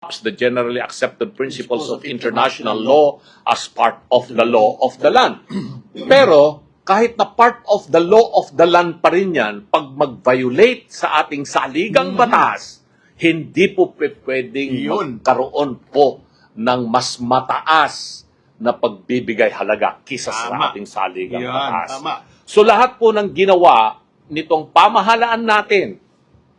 the generally accepted principles of international law as part of the law of the land. Pero, kahit na part of the law of the land pa rin yan, pag mag-violate sa ating saligang batas, hindi po pwedeng magkaroon po ng mas mataas na pagbibigay halaga kisa sa ating saligang batas. So lahat po ng ginawa nitong pamahalaan natin,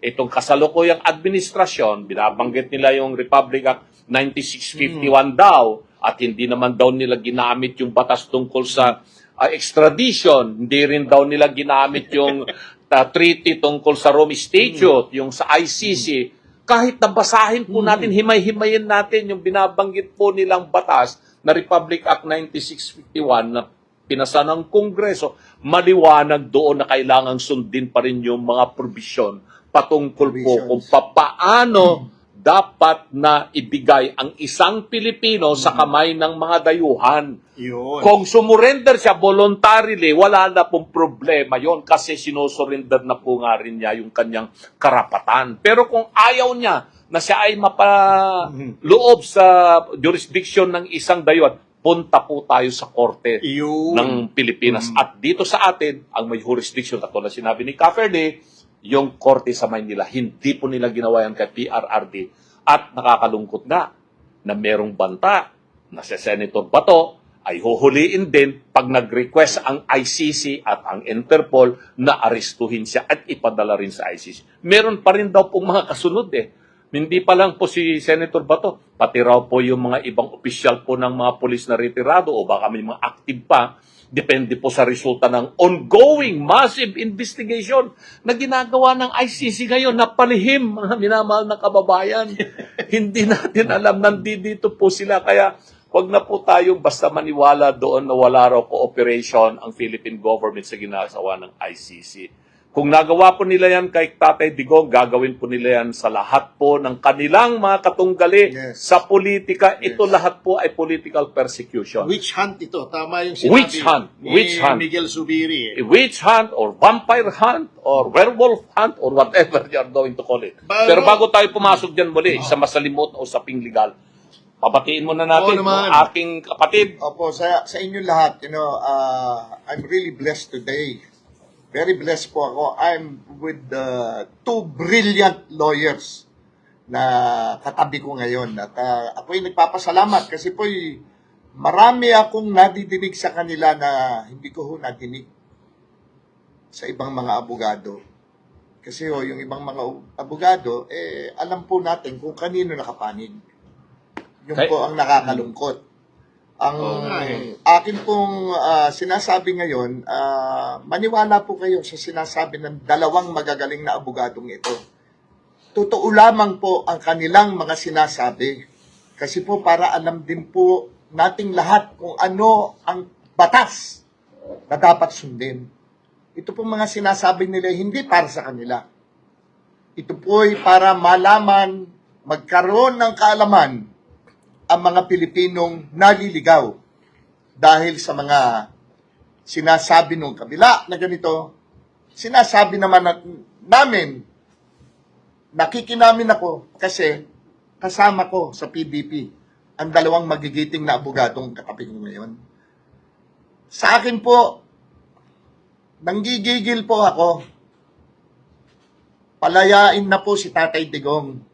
itong kasalukuyang administrasyon, binabanggit nila yung Republic Act 9651 daw, at hindi naman daw nila ginamit yung batas tungkol sa extradition, hindi rin daw nila ginamit yung treaty tungkol sa Rome Statute, yung sa ICC. Kahit nabasahin po natin, himay-himayin natin yung binabanggit po nilang batas na Republic Act 9651 na pinasa ng Kongreso, maliwanag doon na kailangang sundin pa rin yung mga provision patungkol po kung paano dapat na ibigay ang isang Pilipino sa kamay ng mga dayuhan. Kung sumurrender siya voluntarily, wala na pong problema yon kasi sinusurrender na po nga rin niya yung kanyang karapatan. Pero kung ayaw niya na siya ay mapaloob sa jurisdiction ng isang dayuhan, punta po tayo sa korte ng Pilipinas. At dito sa atin, ang may jurisdiction, katulad sinabi ni Cafferday, yung korte sa Maynila. Hindi po nila ginawa yan kay PRRD. At nakakalungkot na merong banta na si Senator Bato ay huhuliin din pag nag-request ang ICC at ang Interpol na arestuhin siya at ipadala rin sa ICC. Meron pa rin daw pong mga kasunod Hindi pa lang po si Senator Bato, pati raw po yung mga ibang opisyal po ng mga polis na retirado o baka may mga active pa. Depende po sa resulta ng ongoing massive investigation na ginagawa ng ICC ngayon na palihim, mga minamahal na kababayan. Hindi natin alam, nandito po sila. Kaya wag na po tayong basta maniwala doon na wala raw cooperation ang Philippine government sa ginagawa ng ICC. Kung nagawa po nila yan kay Tatay Digong, gagawin po nila yan sa lahat po ng kanilang mga katunggali sa politika. Ito lahat po ay political persecution. Witch hunt ito. Tama yung sinabi Witch hunt. Witch hunt. Miguel Zubiri. Witch hunt or vampire hunt or werewolf hunt or whatever you're going to call it. Pero bago tayo pumasok dyan muli sa masalimot o usaping legal, pabatiin muna natin ang aking kapatid. Opo, sa inyong lahat, I'm really blessed today. Very blessed po ako. I'm with two brilliant lawyers na katabi ko ngayon. At ako'y nagpapasalamat kasi po'y marami akong nadidinig sa kanila na hindi ko nadinig sa ibang mga abogado. Kasi yung ibang mga abogado, alam po natin kung kanino nakapanig. Yung po ang nakakalungkot. Ang akin pong sinasabi ngayon, maniwala po kayo sa sinasabi ng dalawang magagaling na abogadong ito. Totoo lamang po ang kanilang mga sinasabi. Kasi po para alam din po nating lahat kung ano ang batas na dapat sundin. Ito pong mga sinasabi nila hindi para sa kanila. Ito po ay para malaman, magkaroon ng kaalaman ang mga Pilipinong naliligaw dahil sa mga sinasabi nung kabila na ganito. Sinasabi naman namin, nakikinamin ako kasi kasama ko sa PBP ang dalawang magigiting na abogadong katabi ko ngayon. Sa akin po, nanggigigil po ako. Palayain na po si Tatay Digong.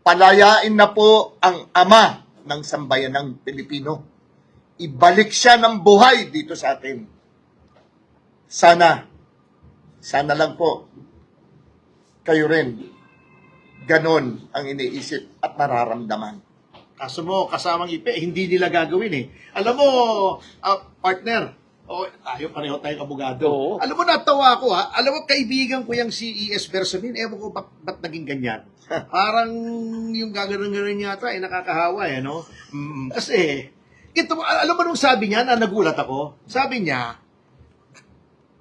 Palayain na po ang ama ng sambayanang Pilipino. Ibalik siya ng buhay dito sa atin. Sana lang po, kayo rin, ganon ang iniisip at nararamdaman. Kaso mo, kasamang ipe, hindi nila gagawin Alam mo, partner, tayo pareho tayong abogado. Alam mo, natawa ako Alam mo, kaibigan ko yung CES Bersonin. Ewan ko ba't naging ganyan. Parang yung gaganon-ganon yata nakakahawa no? Kasi, alam mo nung sabi niya na nagulat ako? Sabi niya,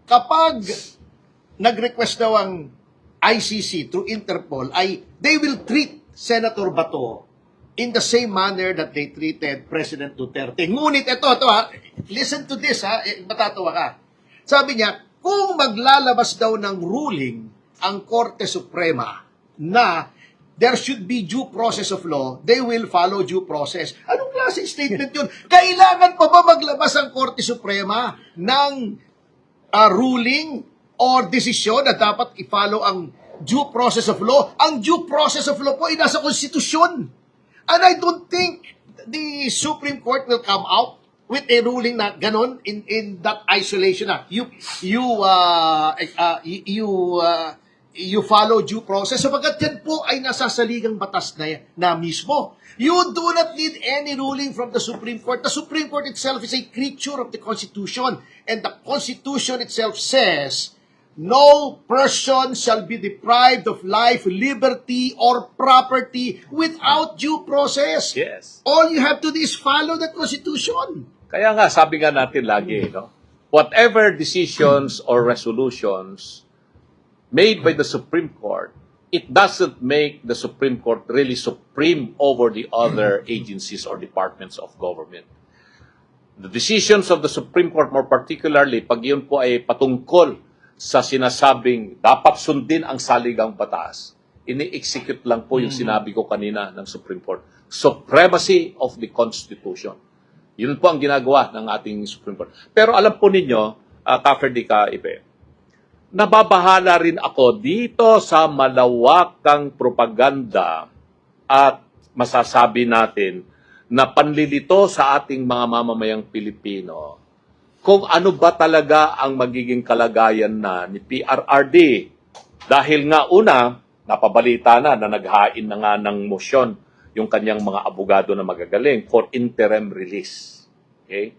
kapag nag-request daw ang ICC through Interpol, they will treat Senator Bato in the same manner that they treated President Duterte. Ngunit ito listen to this matatawa ka. Sabi niya, kung maglalabas daw ng ruling ang Korte Suprema na there should be due process of law, they will follow due process. Anong klaseng statement yun? Kailangan pa ba maglabas ang Korte Suprema ng ruling or desisyon na dapat i-follow ang due process of law? Ang due process of law po ay nasa konstitusyon. And I don't think the Supreme Court will come out with a ruling na ganon in that isolation na you follow due process. Sabagat yan po ay nasa saligang batas na mismo. You do not need any ruling from the Supreme Court. The Supreme Court itself is a creature of the Constitution. And the Constitution itself says, no person shall be deprived of life, liberty, or property without due process. Yes. All you have to do is follow the Constitution. Kaya nga, sabi nga natin lagi, no? Whatever decisions or resolutions made by the Supreme Court, it doesn't make the Supreme Court really supreme over the other agencies or departments of government. The decisions of the Supreme Court, more particularly, pag yun po ay patungkol sa sinasabing dapat sundin ang saligang batas, ini-execute lang po yung sinabi ko kanina ng Supreme Court. Supremacy of the Constitution. Yun po ang ginagawa ng ating Supreme Court. Pero alam po ninyo, Ka-Ferdinand Ipe, nababahala rin ako dito sa malawakang propaganda at masasabi natin na panlilito sa ating mga mamamayang Pilipino kung ano ba talaga ang magiging kalagayan na ni PRRD. Dahil nga una, napabalita na naghain na nga ng motion yung kanyang mga abogado na magagaling for interim release. Okay?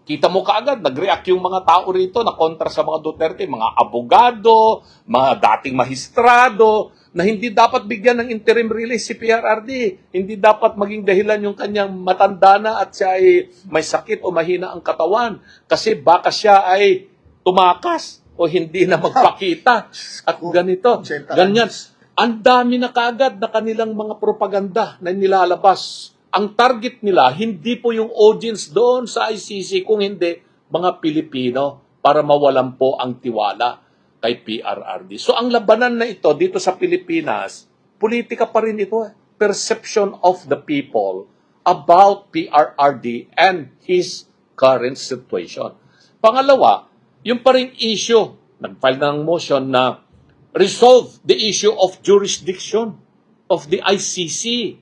Kita mo kaagad, nag-react yung mga tao rito na kontra sa mga Duterte, mga abogado, mga dating mahistrado, na hindi dapat bigyan ng interim release si PRRD. Hindi dapat maging dahilan yung kanyang matanda na at siya ay may sakit o mahina ang katawan. Kasi baka siya ay tumakas o hindi na magpakita. At ganito, ganyan. Ang dami na kaagad na kanilang mga propaganda na nilalabas. Ang target nila, hindi po yung audience doon sa ICC, kung hindi mga Pilipino para mawalan po ang tiwala kay PRRD. So ang labanan na ito dito sa Pilipinas, politika pa rin ito. Perception of the people about PRRD and his current situation. Pangalawa, yung pa ring issue, nag-file ng motion na resolve the issue of jurisdiction of the ICC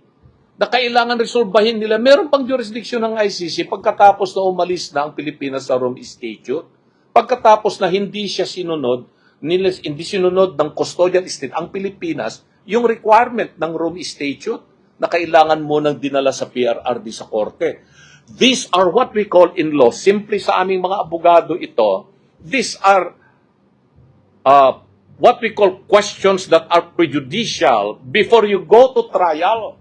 na kailangan resolbahin nila. Meron pang jurisdiction ng ICC pagkatapos na umalis na ang Pilipinas sa Rome Statute, pagkatapos na hindi siya sinunod, hindi sinunod ng custodial state ang Pilipinas, yung requirement ng Rome Statute na kailangan mo nang dinala sa PRRD sa korte. These are what we call in law, simply sa aming mga abogado ito, these are what we call questions that are prejudicial before you go to trial.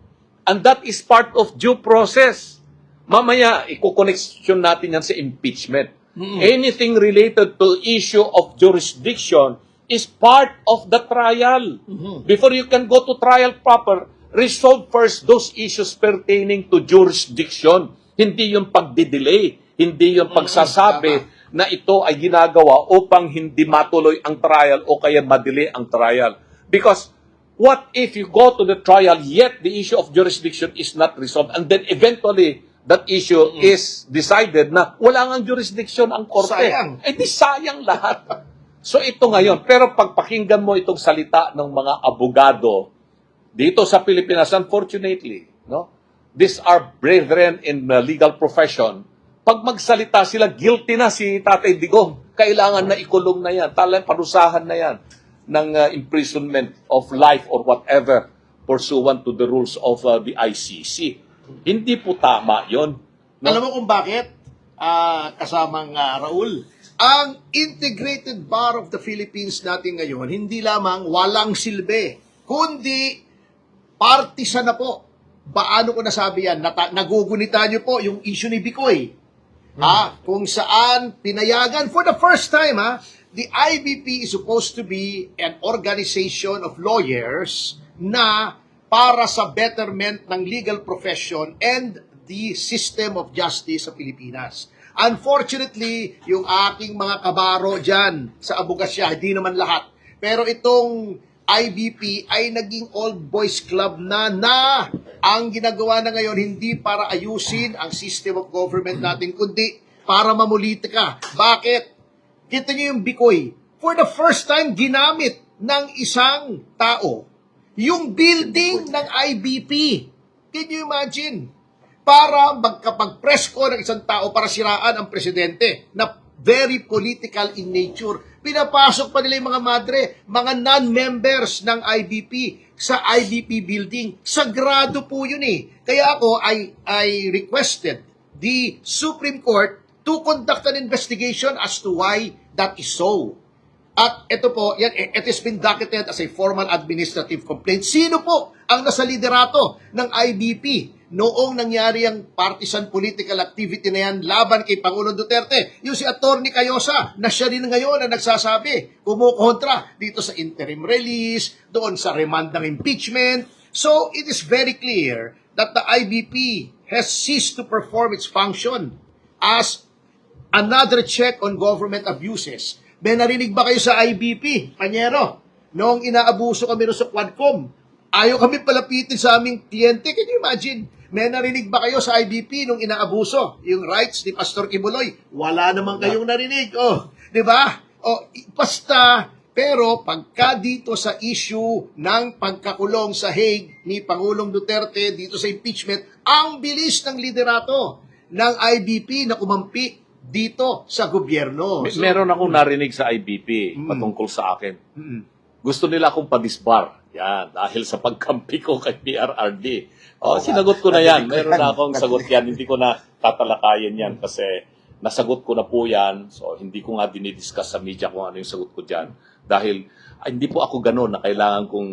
And that is part of due process. Mamaya, iko-connection natin yan sa impeachment. Anything related to issue of jurisdiction is part of the trial. Before you can go to trial proper, resolve first those issues pertaining to jurisdiction. Hindi yung pagdidelay, hindi yung pagsasabi na ito ay ginagawa upang hindi matuloy ang trial o kaya madelay ang trial. Because what if you go to the trial yet the issue of jurisdiction is not resolved and then eventually that issue is decided na wala ngang jurisdiction ang korte. Sayang. Eh di sayang lahat. So ito ngayon, pero pagpakinggan mo itong salita ng mga abogado dito sa Pilipinas, unfortunately, no? These are brethren in the legal profession. Pag magsalita sila, guilty na si Tatay Digong. Kailangan na ikulong na yan. Talang parusahan na yan ng imprisonment of life or whatever pursuant to the rules of the ICC. Hindi po tama yon. No? Alam mo kung bakit? Kasamang Raul, ang Integrated Bar of the Philippines natin ngayon, hindi lamang walang silbi, kundi partisan na po. Paano ko nasabi yan? Nagugunita nyo po yung issue ni Bicoy. Kung saan pinayagan for the first time, the IBP is supposed to be an organization of lawyers na para sa betterment ng legal profession and the system of justice sa Pilipinas. Unfortunately, yung aking mga kabaro dyan sa abogasya, hindi naman lahat. Pero itong IBP ay naging old boys club na ang ginagawa na ngayon hindi para ayusin ang system of government natin, kundi para mamulitika. Bakit? Kita niyo yung Bikoy. For the first time, ginamit ng isang tao yung building ng IBP. Can you imagine? Para magkapag-press ko ng isang tao para siraan ang presidente na very political in nature. Pinapasok pa nila yung mga madre, mga non-members ng IBP sa IBP building. Sagrado po yun eh. Kaya ako, I requested the Supreme Court to conduct an investigation as to why that is so. At ito po, it has been docketed as a formal administrative complaint. Sino po ang nasa liderato ng IBP noong nangyari ang partisan political activity na yan laban kay Pangulong Duterte? Yung si Atty. Cayosa, na siya rin ngayon ang nagsasabi, kumukontra dito sa interim release, doon sa remand ng impeachment. So, it is very clear that the IBP has ceased to perform its function as another check on government abuses. May narinig ba kayo sa IBP, Panyero? Noong inaabuso kami sa Quadcom, ayaw kami palapitin sa aming kliyente. Can you imagine? May narinig ba kayo sa IBP nung inaabuso yung rights ni Pastor Kibuloy? Wala naman kayong narinig. Oh, 'di ba? Oh, basta pero pagka dito sa issue ng pagkakulong sa Hague ni Pangulong Duterte dito sa impeachment, ang bilis ng liderato ng IBP na kumampi dito sa gobyerno. So, Meron akong narinig sa IBP patungkol sa akin. Gusto nila akong padisbar. Yan, dahil sa pagkampi ko kay PRRD. Sinagot ko na yan. Meron na akong sagot yan. Hindi ko na tatalakayin yan kasi nasagot ko na po yan. So, hindi ko nga dinidiscuss sa media kung ano yung sagot ko dyan. Dahil hindi po ako gano'n na kailangan kong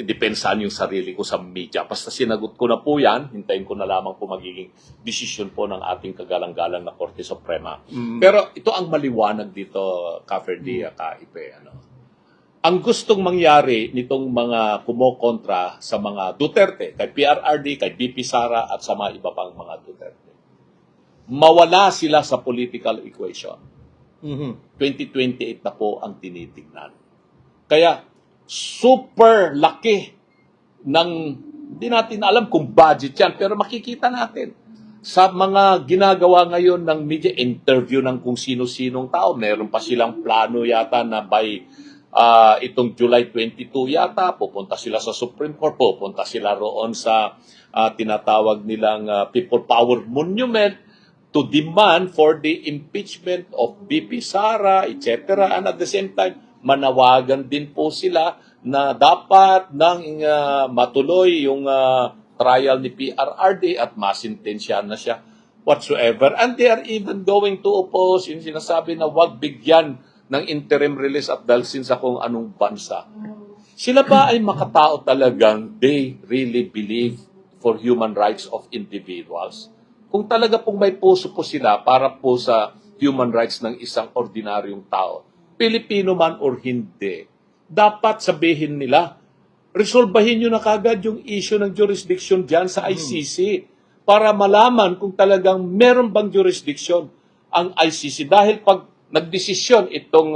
depensahan yung sarili ko sa media. Basta sinagot ko na po yan, hintayin ko na lamang po magiging desisyon po ng ating kagalang-galang na Korte Suprema. Pero ito ang maliwanag dito, Ka-Ferdi, Ka-Ipe. Ang gustong mangyari nitong mga kumokontra sa mga Duterte, kay PRRD, kay BP Sara, at sa mga iba pang mga Duterte, mawala sila sa political equation. 2028 na po ang tinitingnan. Kaya, super laki ng, hindi natin alam kung budget yan, pero makikita natin sa mga ginagawa ngayon ng media, interview ng kung sino-sinong tao. Meron pa silang plano yata na by itong July 22 yata, pupunta sila sa Supreme Court, pupunta sila roon sa tinatawag nilang People Power Monument to demand for the impeachment of BP Sara, etc. And at the same time, manawagan din po sila na dapat nang matuloy yung trial ni PRRD at masintensyahan na siya whatsoever. And they are even going to oppose yung sinasabi na wag bigyan ng interim release at dalsin sa kung anong bansa. Sila ba ay makatao talagang they really believe for human rights of individuals? Kung talaga pong may puso po sila para po sa human rights ng isang ordinaryong tao, Pilipino man or hindi, dapat sabihin nila, resolbahin nyo na kagad yung issue ng jurisdiction dyan sa ICC para malaman kung talagang meron bang jurisdiction ang ICC. Dahil pag nagdesisyon itong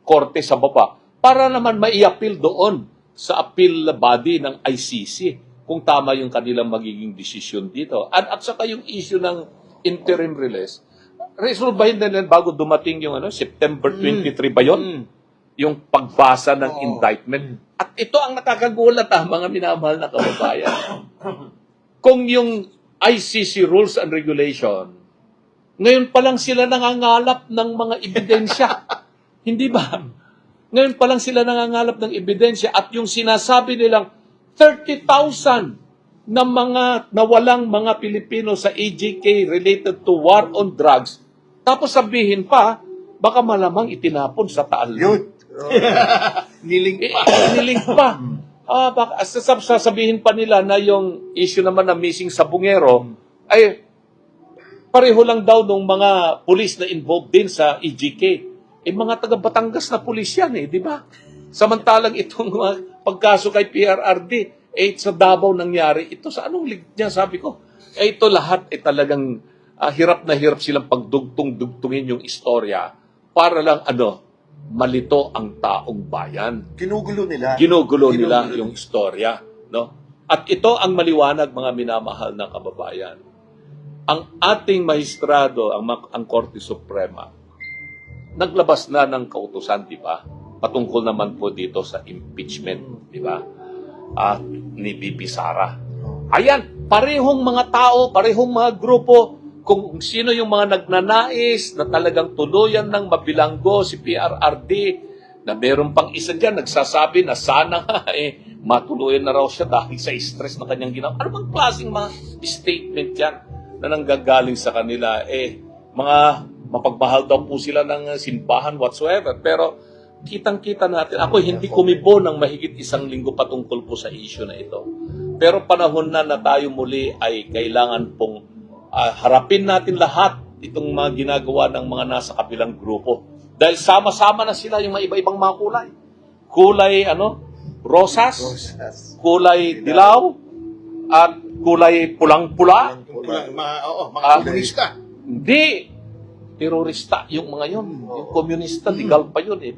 korte sa baba, para naman mai-appeal doon sa appeal body ng ICC kung tama yung kanilang magiging desisyon dito. At saka yung issue ng interim release, resolbahin na nila bago dumating yung September 23 ba yun? Yung pagbasa ng indictment. At ito ang nakakagulat mga minamahal na kababayan. Kung yung ICC rules and regulation, ngayon pa lang sila nangangalap ng mga ebidensya. Hindi ba? Ngayon pa lang sila nangangalap ng ebidensya at yung sinasabi nilang 30,000 na mga nawalang mga Pilipino sa AJK related to war on drugs. Tapos sabihin pa, baka malamang itinapon sa Taal. Niling pa. Niling pa. Baka sasabihin pa nila na yung issue naman na missing sa Bungero ay pareho lang daw ng mga pulis na involved din sa EJK. Mga taga Batangas na pulis yan di ba? Samantalang itong pagkaso kay PRRD, sa Davao nangyari. Ito sa anong lig niya, sabi ko. Ito lahat talagang hirap na hirap silang pagdugtong-dugtungin yung istorya para lang malito ang taong bayan. Ginugulo nila. Ginugulo nila yung istorya, no? At ito ang maliwanag, mga minamahal na kababayan. Ang ating maestrado, ang Korte Suprema, naglabas na ng kautusan, di ba? Patungkol naman po dito sa impeachment, di ba? At ni BP Sara. Ayan, parehong mga tao, parehong mga grupo, kung sino yung mga nagnanais na talagang tuluyan ng mabilanggo si PRRD, na meron pang isa dyan, nagsasabi na sana nga matuluyan na raw siya dahil sa stress na kanyang ginawa. Ano bang klaseng mga statement yan na nanggagaling sa kanila? Mga mapagmahal daw po sila ng simbahan whatsoever. Pero kitang-kita natin, ako hindi kumibo ng mahigit 1 linggo patungkol po sa issue na ito. Pero panahon na tayo muli ay kailangan pong harapin natin lahat itong mga ginagawa ng mga nasa kabilang grupo. Dahil sama-sama na sila yung mga iba-ibang mga kulay. Kulay, rosas, kulay dilaw, at kulay pulang-pula. Mga komunista. Hindi. Terorista yung mga yun. Yung komunista, legal pa yun eh.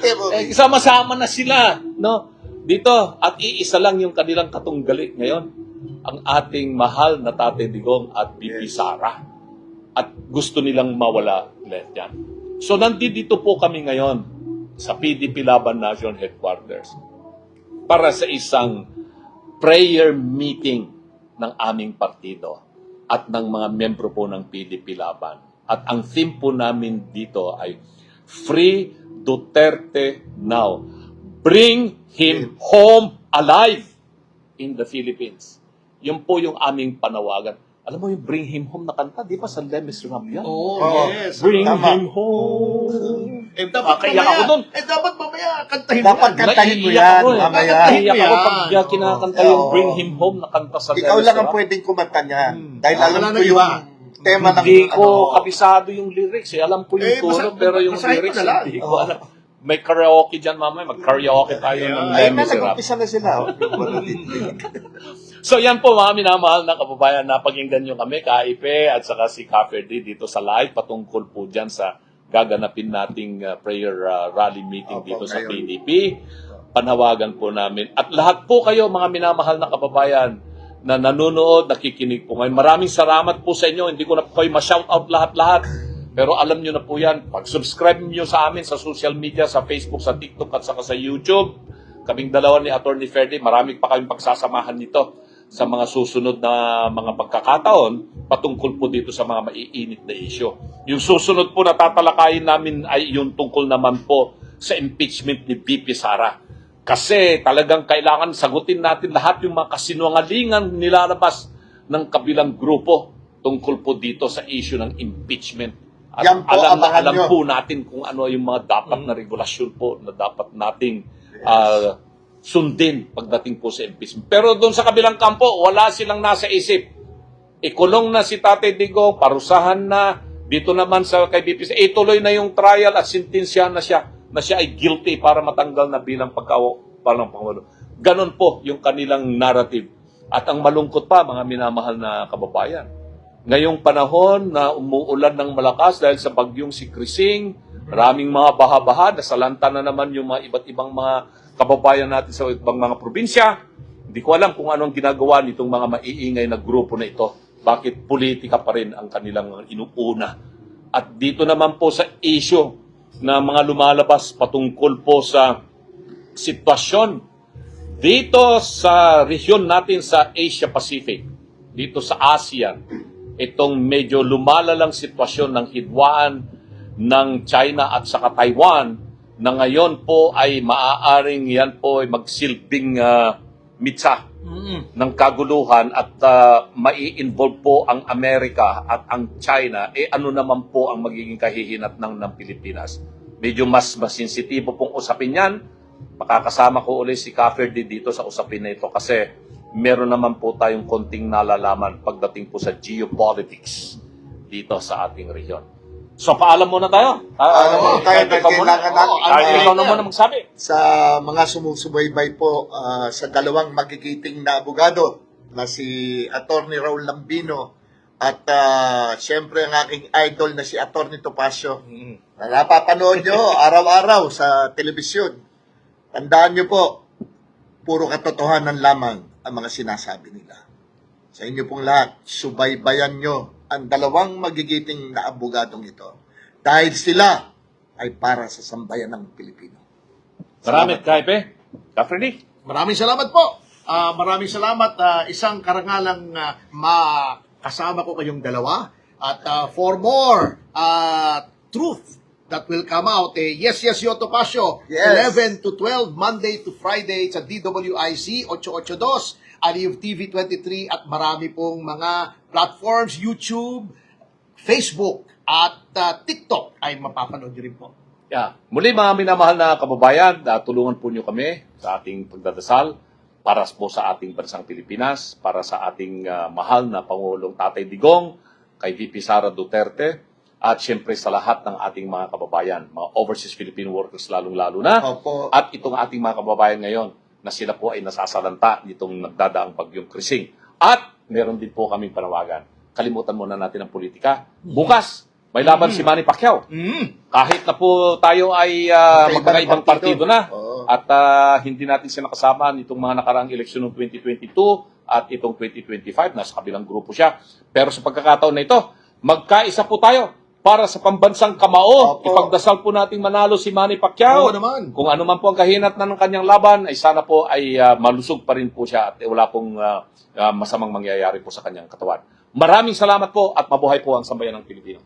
Pero, sama-sama na sila, no? Dito, at iisa lang yung kanilang katunggali ngayon. Ang ating mahal na Tate Digong at BP Sara. At gusto nilang mawala ulit yan. So, nandito po kami ngayon sa PDP Laban National Headquarters para sa isang prayer meeting ng aming partido at ng mga membro po ng PDP Laban. At ang theme po namin dito ay Free Duterte Now. Bring him home alive in the Philippines. Yun po yung aming panawagan. Alam mo yung Bring Him Home na kanta, di ba sa Lemes Rap yan? Yes. Bring Tama. him home. Dapat Kaya ako dun. dapat mamaya kantahin mo Dapat yan. kantahin mo Naiiyak yan, ako eh. mamaya. Naiiyak ako pag Yan. kinakanta Oo. yung Bring Him Home na kanta sa Ikaw Lemes lang ang Rap. pwedeng kumanta niya. Dahil Wala alam na ko yung iba. tema ng... Hindi ko kabisado yung lyrics eh. Alam ko yung tono, pero yung basahin mo lyrics na lang. hindi ko alam. May karaoke dyan mamaya. Mag-karaoke tayo ng Ay, Lemes Rap. nag-umpisa na sila. So yan po mga minamahal na kababayan, napakinggan nyo kami, KIP at saka si Caferdi dito sa live patungkol po dyan sa gaganapin nating prayer rally meeting Opo, dito sa ngayon. PDP. Panawagan po namin. At lahat po kayo mga minamahal na kababayan na nanonood, nakikinig po ngayon. Maraming salamat po sa inyo. Hindi ko na po kayo ma-shout out lahat-lahat. Pero alam nyo na po yan, pag-subscribe nyo sa amin sa social media, sa Facebook, sa TikTok at saka sa YouTube. Kaming dalawa ni Atty. Ferdy, marami pa kaming pagsasamahan nito sa mga susunod na mga pagkakataon patungkol po dito sa mga maiinit na issue. Yung susunod po na tatalakayin namin ay yung tungkol naman po sa impeachment ni BP Sara. Kasi talagang kailangan sagutin natin lahat yung mga kasinungalingan nilalabas ng kabilang grupo tungkol po dito sa issue ng impeachment. At Yan po, abangan alam nyo. po natin kung ano yung mga dapat na regulasyon po na dapat nating sundin pagdating po sa impeachment. Pero doon sa kabilang kampo, wala silang nasa isip. Ikulong na si Tate Digong, parusahan na. Dito naman sa kay BP, ituloy na yung trial at sintensyahan na siya ay guilty para matanggal na bilang Pangulo. Ganon po yung kanilang narrative. At ang malungkot pa, mga minamahal na kababayan, ngayong panahon na umuulan ng malakas dahil sa bagyong si Krising, maraming mga baha-baha, nasalanta na naman yung mga iba't ibang mga kababayan natin sa ibang mga probinsya. Hindi ko alam kung anong ginagawa nitong mga maiingay na grupo na ito. Bakit politika pa rin ang kanilang inuuna. At dito naman po sa issue na mga lumalabas patungkol po sa sitwasyon dito sa rehiyon natin sa Asia Pacific, dito sa ASEAN, itong medyo lumalalang sitwasyon ng hidwaan ng China at saka Taiwan na ngayon po ay maaaring yan po ay magsilbing mitsa ng kaguluhan at mai-involve po ang Amerika at ang China, ano naman po ang magiging kahihinatnan ng Pilipinas. Medyo mas sensitibo pong usapin yan. Makakasama ko ulit si Caferdi dito sa usapin na ito kasi meron naman po tayong konting nalalaman pagdating po sa geopolitics dito sa ating rehiyon. So, paalam muna tayo. Kahit kailangan natin. Ikaw na muna magsabi. Sa mga sumusubaybay po sa dalawang magigiting na abogado na si Attorney Raul Lambino At siyempre ang aking idol na si Atty. Topacio, na napapanood nyo araw-araw sa telebisyon. Tandaan nyo po, puro katotohanan lamang ang mga sinasabi nila. Sa inyo pong lahat, subaybayan nyo ang dalawang magigiting na abogadong ito. Dahil sila ay para sa sambayan ng Pilipino. Salamat, Kaipe. Freddy. Maraming salamat po. Maraming salamat. Isang karangalang makasama ko kayong dalawa. At for more truth that will come out, Yes, Yo Topacio, Yes. 11 to 12, Monday to Friday sa DWIC 882, Aliv TV 23, at marami pong mga platforms, YouTube, Facebook, at TikTok ay mapapanood nyo rin po. Yeah. Muli mga minamahal na kababayan, tulungan po nyo kami sa ating pagdadasal para po sa ating bansang Pilipinas, para sa ating mahal na Pangulong Tatay Digong, kay VP Sara Duterte, at siyempre sa lahat ng ating mga kababayan, mga overseas Filipino workers lalong-lalo na, Opo. at itong ating mga kababayan ngayon na sila po ay nasasalanta nitong nagdadaang bagyong Krising. At meron din po kaming panawagan. Kalimutan muna natin ang politika. Bukas, may laban si Manny Pacquiao. Kahit na po tayo ay magkakaibang partido na, Oo. at hindi natin siya nakasama nitong mga nakaraang eleksyon ng 2022 at itong 2025, nasa kabilang grupo siya. Pero sa pagkakataon na ito, magkaisa po tayo para sa pambansang kamao. Opo. Ipagdasal po nating manalo si Manny Pacquiao. Oo naman. Kung ano man po ang kahinat na ng kanyang laban, ay sana po ay malusog pa rin po siya at wala pong masamang mangyayari po sa kanyang katawan. Maraming salamat po at mabuhay po ang sambayan ng Pilipino.